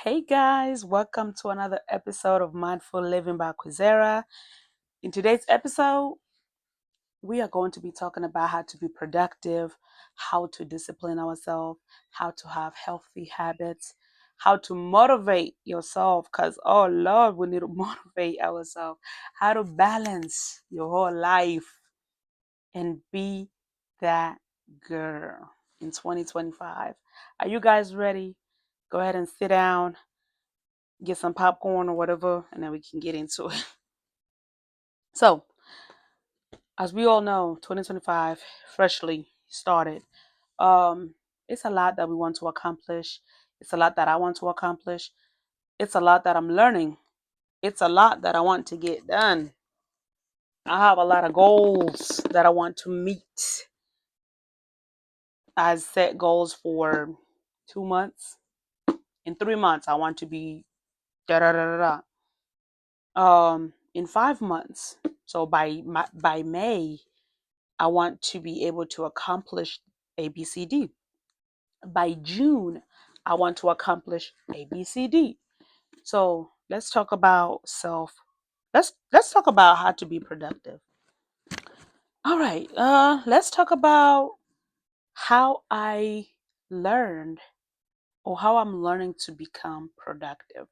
Hey guys, welcome to another episode of Mindful Living by Quizera. In today's episode, we are going to be talking about how to be productive, how to discipline ourselves, how to have healthy habits, how to motivate yourself, because, oh Lord, we need to motivate ourselves, how to balance your whole life and be that girl in 2025. Are you guys ready? Go ahead and sit down, get some popcorn or whatever, and then we can get into it. So, as we all know, 2025 freshly started. Um, it's a lot that we want to accomplish. It's a lot that I want to accomplish. It's a lot that I'm learning. It's a lot that I want to get done. I have a lot of goals that I want to meet. I set goals for 2 months. In 3 months, I want to be da da da da da. In 5 months, so by May, I want to be able to accomplish ABCD. By June, I want to accomplish ABCD. So let's talk about self. Let's talk about how to be productive. All right. Let's talk about how I learned or how I'm learning to become productive.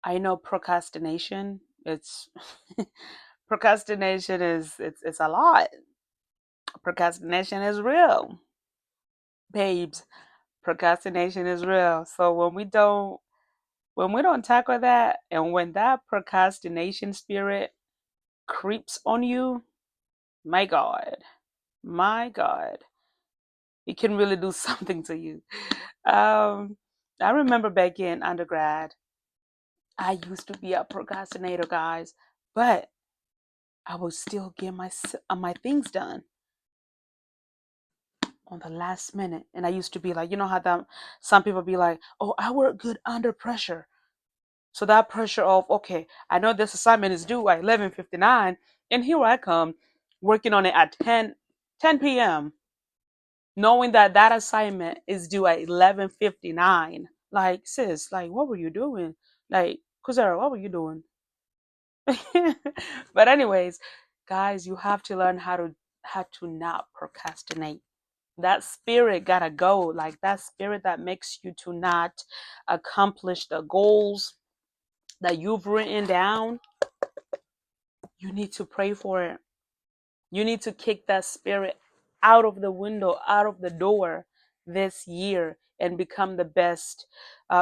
I know procrastination. It's procrastination is it's a lot. Procrastination is real, babes. Procrastination is real. So when we don't tackle that, and when that procrastination spirit creeps on you, my God, it can really do something to you. Um, I remember back in undergrad, I used to be a procrastinator, guys, but I would still get my things done on the last minute. And I used to be like, you know how some people be like, "Oh, I work good under pressure." So that pressure of, okay, I know this assignment is due at 11:59, and here I come working on it at 10 p.m., knowing that that assignment is due at 11:59. Like, sis, like, what were you doing? Like, Kuzera, what were you doing? But anyways, guys, you have to learn how to not procrastinate. That spirit gotta go. Like that spirit that makes you to not accomplish the goals that you've written down. You need to pray for it. You need to kick that spirit out of the window, out of the door this year and become the best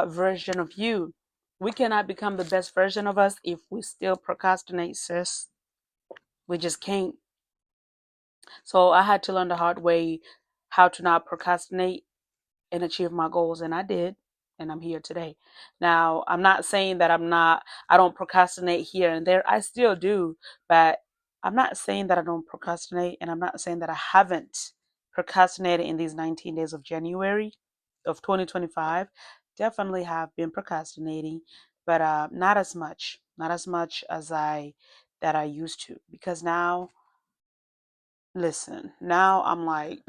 version of you. We cannot become the best version of us if we still procrastinate, sis. We just can't. So I had to learn the hard way how to not procrastinate and achieve my goals, and I did, and I'm here today. Now, I'm not saying that I don't procrastinate here and there. I still do, but I'm not saying that I don't procrastinate, and I'm not saying that I haven't procrastinated in these 19 days of January of 2025. Definitely have been procrastinating, but not as much as I used to, because now, listen, now I'm like,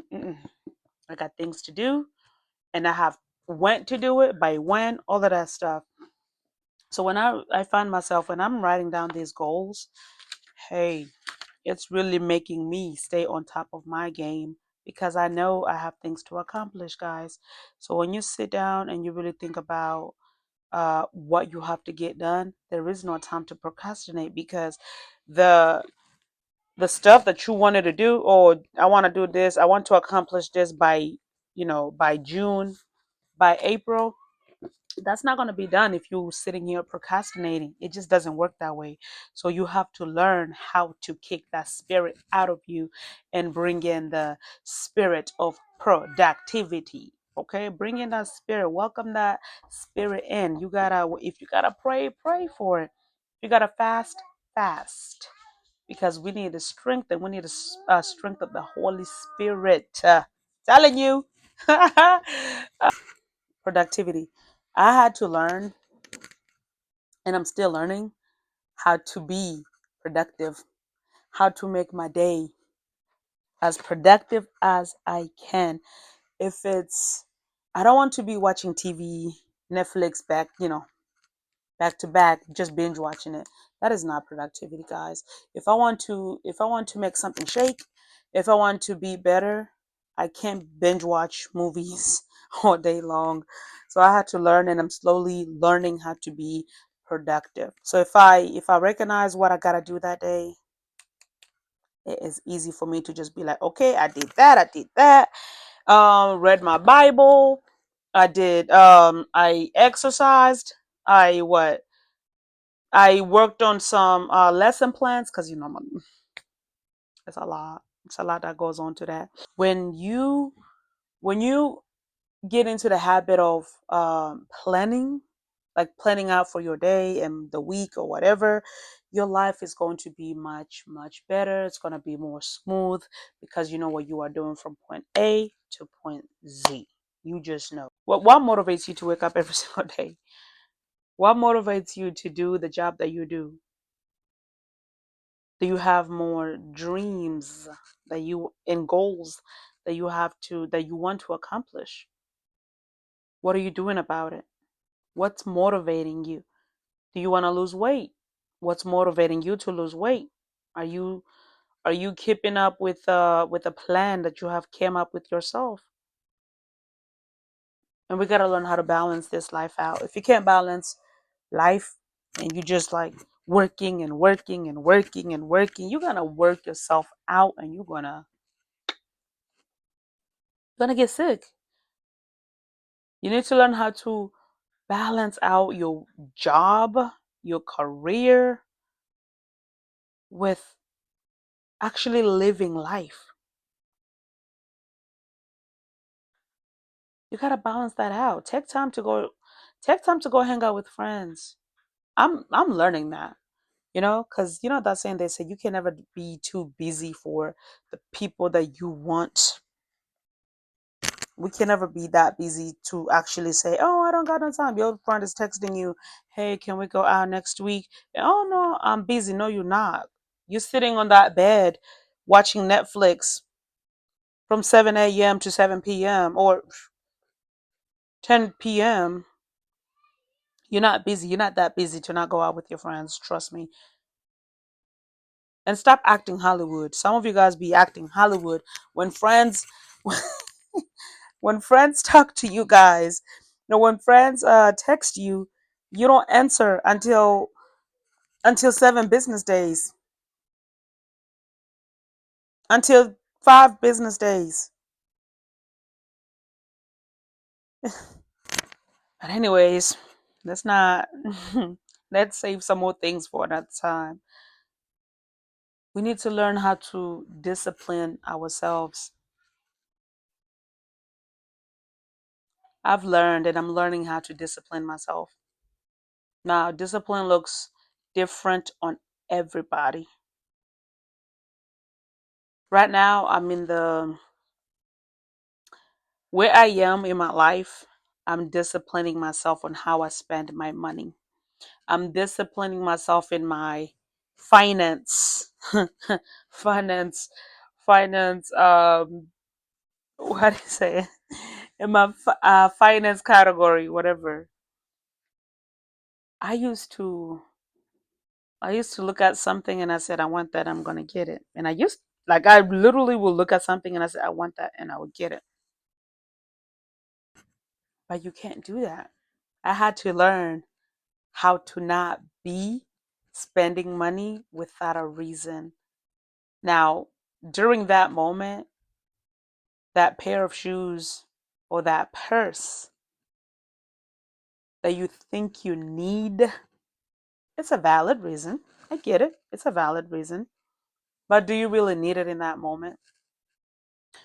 I got things to do, and I have when to do it, by when, all of that stuff. So when I find myself when I'm writing down these goals, hey, it's really making me stay on top of my game because I know I have things to accomplish, guys. So when you sit down and you really think about what you have to get done, there is no time to procrastinate, because the the stuff that you wanted to do, or I want to do this, I want to accomplish this by, by June, by April, that's not going to be done if you're sitting here procrastinating. It just doesn't work that way. So you have to learn how to kick that spirit out of you and bring in the spirit of productivity. Okay, bring in that spirit, welcome that spirit in. You gotta, if you gotta pray, pray for it. If you gotta fast, fast, because we need the strength, and we need the strength of the Holy Spirit. Telling you. Productivity. I had to learn, and I'm still learning, how to be productive, how to make my day as productive as I can. If it's, I don't want to be watching TV Netflix back, back to back, just binge watching it. That is not productivity, guys. If I want to make something shake, if I want to be better, I can't binge watch movies all day long. So I had to learn, and I'm slowly learning how to be productive. So if I recognize what I gotta do that day, it is easy for me to just be like, okay, I did that. Read my Bible. I exercised. I worked on some lesson plans because it's a lot. It's a lot that goes on to that. When you get into the habit of planning, like planning out for your day and the week or whatever, your life is going to be much, much better. It's going to be more smooth because you know what you are doing from point A to point Z. You just know. What motivates you to wake up every single day? What motivates you to do the job that you do? Do you have more dreams that you and goals that you want to accomplish? What are you doing about it? What's motivating you? Do you want to lose weight? What's motivating you to lose weight? Are you keeping up with a plan that you have came up with yourself? And we got to learn how to balance this life out. If you can't balance life and you just like working and working and working and working, you're going to work yourself out and you're going to get sick. You need to learn how to balance out your job, your career with actually living life. You got to balance that out. Take time to go hang out with friends. I'm learning that. Cuz that saying they say you can never be too busy for the people that you want. We can never be that busy to actually say, "Oh, I don't got no time." Your friend is texting you, "Hey, can we go out next week?" "Oh no, I'm busy." No, you're not. You're sitting on that bed watching Netflix from 7 a.m. to 7 p.m. or 10 p.m. You're not busy. You're not that busy to not go out with your friends. Trust me. And stop acting Hollywood. Some of you guys be acting Hollywood when friends when friends talk to you guys. When friends text you, you don't answer until 7 business days, until 5 business days. But anyways, let's not let's save some more things for another time. We need to learn how to discipline ourselves. I've learned and I'm learning how to discipline myself. Now, discipline looks different on everybody. Right now, I'm in the where I am in my life. I'm disciplining myself on how I spend my money. I'm disciplining myself in my finance, finance, finance. What do you say? In my finance category, whatever. I used to I used to look at something and I said, I want that, I'm gonna get it. And I literally will look at something and I said, I want that and I would get it. But you can't do that. I had to learn how to not be spending money without a reason. Now, during that moment, that pair of shoes or that purse that you think you need, it's a valid reason. I get it. It's a valid reason. But do you really need it in that moment?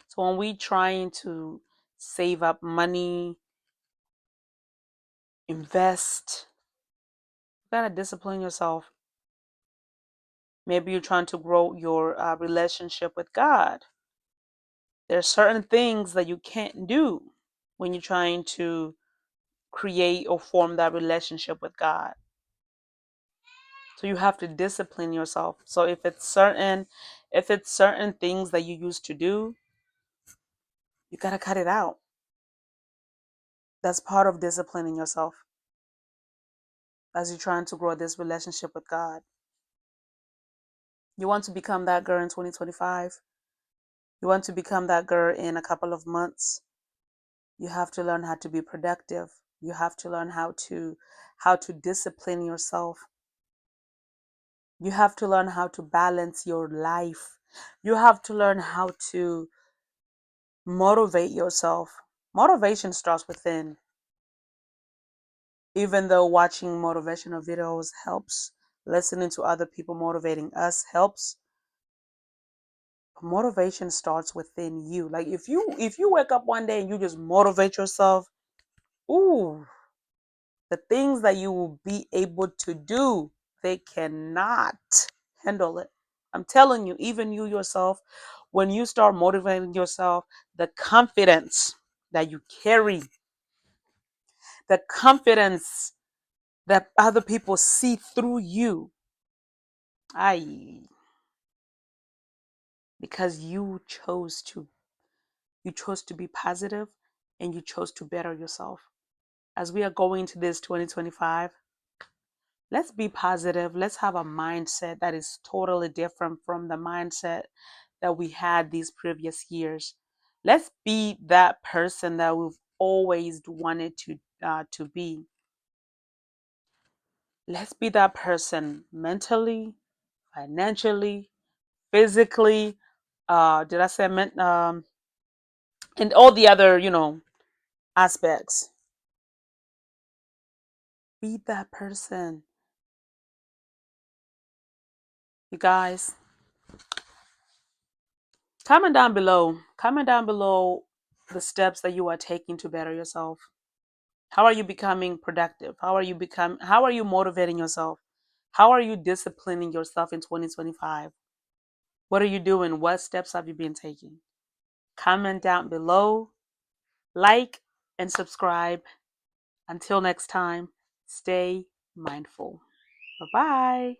So when we trying to save up money, invest, you gotta discipline yourself. Maybe you're trying to grow your relationship with God. There's certain things that you can't do when you're trying to create or form that relationship with God. So you have to discipline yourself. So if it's certain things that you used to do, you gotta cut it out. That's part of disciplining yourself as you're trying to grow this relationship with God. You want to become that girl in 2025. You want to become that girl in a couple of months. You have to learn how to be productive. You have to learn how to discipline yourself. You have to learn how to balance your life. You have to learn how to motivate yourself. Motivation starts within. Even though watching motivational videos helps, listening to other people motivating us helps, motivation starts within you. Like if you wake up one day and you just motivate yourself, ooh, the things that you will be able to do, they cannot handle it. I'm telling you, even you yourself, when you start motivating yourself, the confidence that you carry, the confidence that other people see through you, I because you chose to be positive and you chose to better yourself. As we are going to this 2025, let's be positive. Let's have a mindset that is totally different from the mindset that we had these previous years. Let's be that person that we've always wanted to be. Let's be that person mentally, financially, physically. Did I say and all the other aspects? Be that person, you guys. Comment down below the steps that you are taking to better yourself. How are you becoming productive? How are you motivating yourself? How are you disciplining yourself in 2025? What are you doing? What steps have you been taking? Comment down below, like and subscribe. Until next time, stay mindful. Bye-bye.